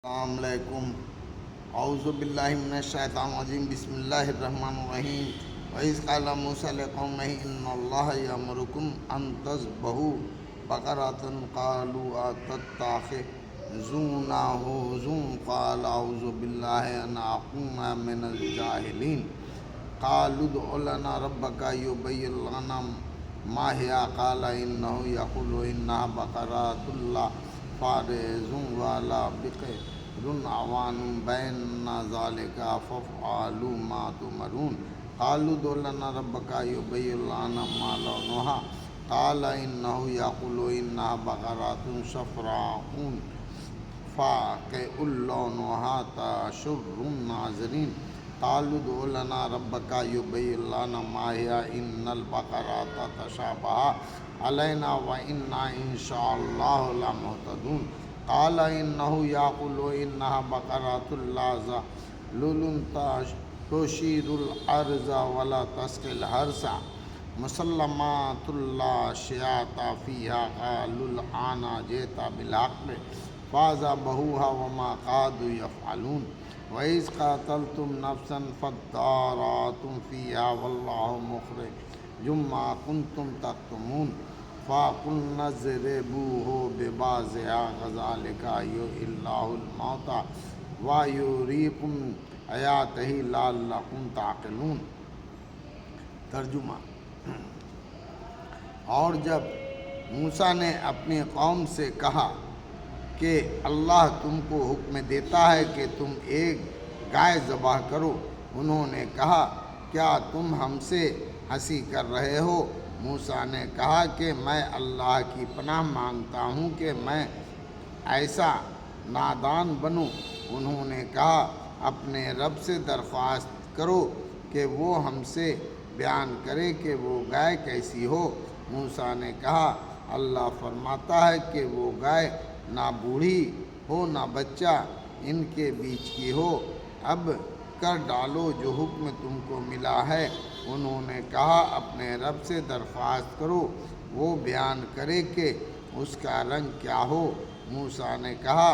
السلام علیکم۔ اعوذ باللہ من الشیطان الرجیم، بسم اللہ الرحمن الرحیم۔ وَإِذْ قَالَ مُوسَىٰ لِقَوْمِهِ إِنَّ اللَّهَ يَأْمُرُكُمْ أَن تَذْبَحُوا بَقَرَةً قَالُوا أَتَتَّخِذُونَا هُزُوًا قَالَ أَعُوذُ بِاللَّهِ أَنْ أَكُونَ مِنَ الْجَاهِلِينَ قَالُوا ادْعُ لَنَا رَبَّكَ يُبَيِّن لَنَا مَا هِيَ قَالَ إِنَّهُ يَقُولُ إِنَّهَا بَقَرَةٌ لَّا فَارِضٌ وَلَا بِقِرٌ عَوَانٌ بَيْنَ ذَلِكَ فَافْعَلُوا مَا تُؤْمَرُونَ قَالُوا ادْعُ لَنَا رَبَّكَ يُبَيِّن لَنَا مَا لَوْنُهَا قَالَ إِنَّهُ يَقُولُ إِنَّهَا بَقَرَةٌ صَفْرَاءُ فَاقِعٌ لَوْنُهَا تَسُرُّ النَّاظِرِينَ قَالُوا ادْعُ لَنَا رَبَّكَ يُبَيِّن لَنَا مَا هِيَ إِنَّ الْبَقَرَةَ تَشَابَهَ عَلَيْنَا وَإِنَّا إِن شَاءَ اللَّهُ لَمُهْتَدُونَ قَالَ إِنَّهُ يَقُولُ إِنَّهَا بَقَرَةٌ لَّا ذَلُولٌ تُثِيرُ الْأَرْضَ وَلَا تَسْقِي الْحَرْثَ مُسَلَّمَاتٌ لَّا شِيَاطَ فِيهَا قَالُوا الْآنَ جِئْتَ بِالْحَقِّ فَذَبَحُوهَا وَمَا كَادُوا يَفْعَلُونَ وَإِذْ قَتَلْتُمْ نَفْسًا فَادَّارَأْتُمْ فِيهَا وَاللَّهُ مُخْرِجٌ مَّا كُنتُمْ تَكْتُمُونَ فَقُلْنَا اضْرِبُوهُ بِبَعْضِهَا كَذَٰلِكَ يُحْيِي اللَّهُ الْمَوْتَىٰ وَيُرِيكُمْ آيَاتِهِ لَعَلَّكُمْ تَعْقِلُونَ۔ ترجمہ۔ اور جب موسیٰ نے اپنی قوم سے کہا کہ اللہ تم کو حکم دیتا ہے کہ تم ایک گائے ذبح کرو، انہوں نے کہا کیا تم ہم سے ہنسی کر رہے ہو؟ موسیٰ نے کہا کہ میں اللہ کی پناہ مانگتا ہوں کہ میں ایسا نادان بنوں۔ انہوں نے کہا اپنے رب سے درخواست کرو کہ وہ ہم سے بیان کرے کہ وہ گائے کیسی ہو۔ موسیٰ نے کہا اللہ فرماتا ہے کہ وہ گائے نہ بوڑھی ہو نہ بچہ ان کے بیچ کی ہو، اب کر ڈالو جو حکم تم کو ملا ہے۔ انہوں نے کہا اپنے رب سے درخواست کرو وہ بیان کرے کہ اس کا رنگ کیا ہو۔ موسیٰ نے کہا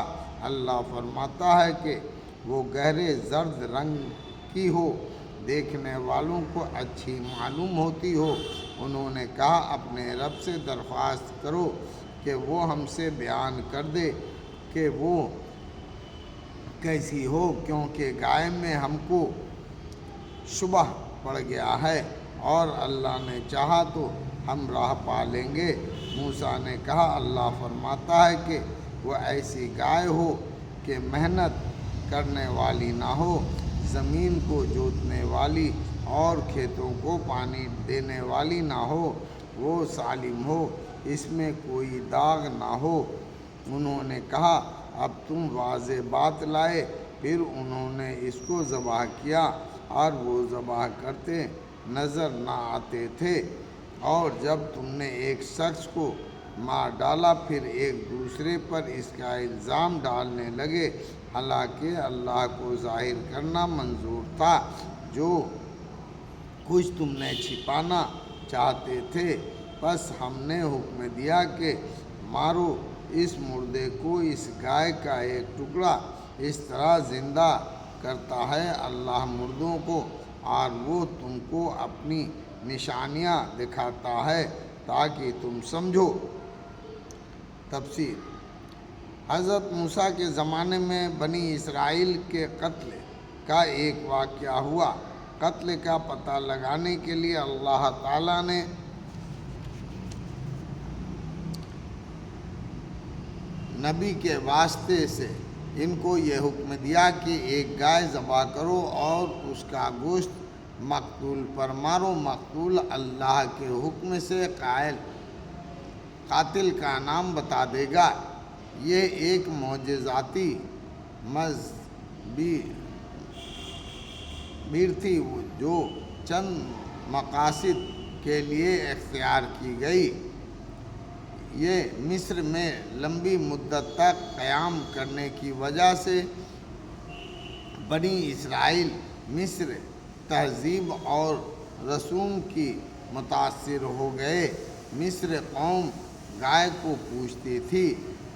اللہ فرماتا ہے کہ وہ گہرے زرد رنگ کی ہو، دیکھنے والوں کو اچھی معلوم ہوتی ہو۔ انہوں نے کہا اپنے رب سے درخواست کرو کہ وہ ہم سے بیان کر دے کہ وہ کیسی ہو، کیونکہ گائے میں ہم کو شبہ پڑ گیا ہے، اور اللہ نے چاہا تو ہم راہ پا لیں گے۔ موسیٰ نے کہا اللہ فرماتا ہے کہ وہ ایسی گائے ہو کہ محنت کرنے والی نہ ہو، زمین کو جوتنے والی اور کھیتوں کو پانی دینے والی نہ ہو، وہ سالم ہو، اس میں کوئی داغ نہ ہو۔ انہوں نے کہا اب تم واضح بات لائے۔ پھر انہوں نے اس کو ذبح کیا اور وہ ذبح کرتے نظر نہ آتے تھے، اور جب تم نے ایک شخص کو مار ڈالا پھر ایک دوسرے پر اس کا الزام ڈالنے لگے، حالانکہ اللہ کو ظاہر کرنا منظور تھا۔ جو کچھ تم نے چھپانا چاہتے تھے، پس ہم نے حکم دیا کہ مارو اس مردے کو، اس گائے کا ایک ٹکڑا اس طرح زندہ کرتا ہے اللہ مردوں کو، اور وہ تم کو اپنی نشانیاں دکھاتا ہے تاکہ تم سمجھو۔ تفسیر۔ حضرت موسیٰ کے زمانے میں بنی اسرائیل کے قتل کا ایک واقعہ ہوا۔ قتل کا پتہ لگانے کے لیے اللہ تعالیٰ نے نبی کے واسطے سے ان کو یہ حکم دیا کہ ایک گائے ذبح کرو اور اس کا گوشت مقتول پر مارو۔ مقتول اللہ کے حکم سے قاتل کا نام بتا دے گا۔ یہ ایک معجزاتی تدبیر تھی جو چند مقاصد کے لیے اختیار کی گئی۔ یہ مصر میں لمبی مدت تک قیام کرنے کی وجہ سے بنی اسرائیل مصر تہذیب اور رسوم کی متاثر ہو گئے۔ مصر قوم گائے کو پوجتی تھی،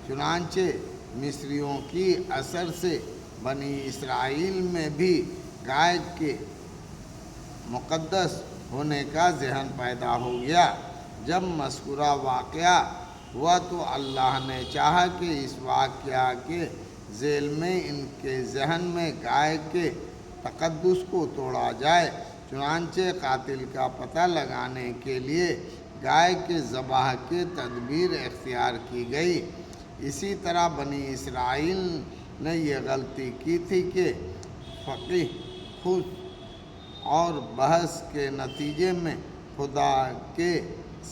چنانچہ مصریوں کی اثر سے بنی اسرائیل میں بھی گائے کے مقدس ہونے کا ذہن پیدا ہو گیا۔ جب مذکورہ واقعہ ہوا تو اللہ نے چاہا کہ اس واقعہ کے ذیل میں ان کے ذہن میں گائے کے تقدس کو توڑا جائے۔ چنانچہ قاتل کا پتہ لگانے کے لیے گائے کے ذبح کی تدبیر اختیار کی گئی۔ اسی طرح بنی اسرائیل نے یہ غلطی کی تھی کہ فقہ خود اور بحث کے نتیجے میں خدا کے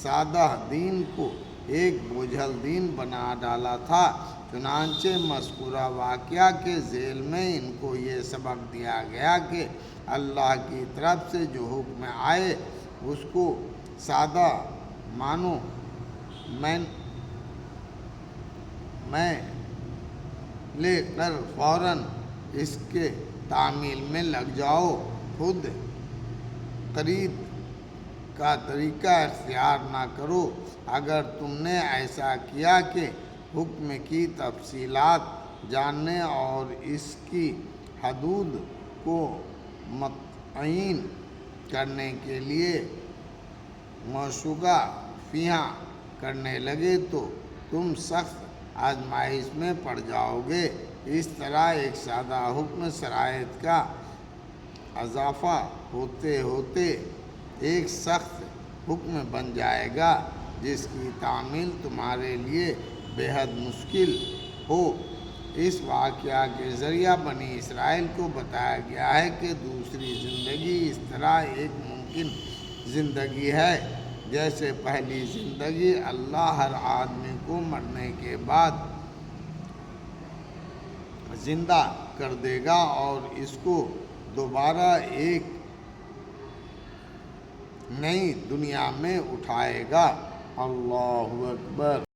سادہ دین کو ایک بوجھل دین بنا ڈالا تھا۔ چنانچہ مذکورہ واقعہ کے ذیل میں ان کو یہ سبق دیا گیا کہ اللہ کی طرف سے جو حکم آئے اس کو سادہ مانو، میں لے کر فوراً اس کے تعمیل میں لگ جاؤ۔ خود خرید کا طریقہ اختیار نہ کرو۔ اگر تم نے ایسا کیا کہ حکم کی تفصیلات جاننے اور اس کی حدود کو متعین کرنے کے لیے مشغول فیہا کرنے لگے تو تم سخت آزمائش میں پڑ جاؤ گے۔ اس طرح ایک سادہ حکم شرائط کا اضافہ ہوتے ہوتے ایک سخت حکم بن جائے گا جس کی تعمیل تمہارے لیے بے حد مشکل ہو۔ اس واقعہ کے ذریعہ بنی اسرائیل کو بتایا گیا ہے کہ دوسری زندگی اس طرح ایک ممکن زندگی ہے جیسے پہلی زندگی۔ اللہ ہر آدمی کو مرنے کے بعد زندہ کر دے گا اور اس کو دوبارہ ایک نئی دنیا میں اٹھائے گا۔ اللہ اکبر۔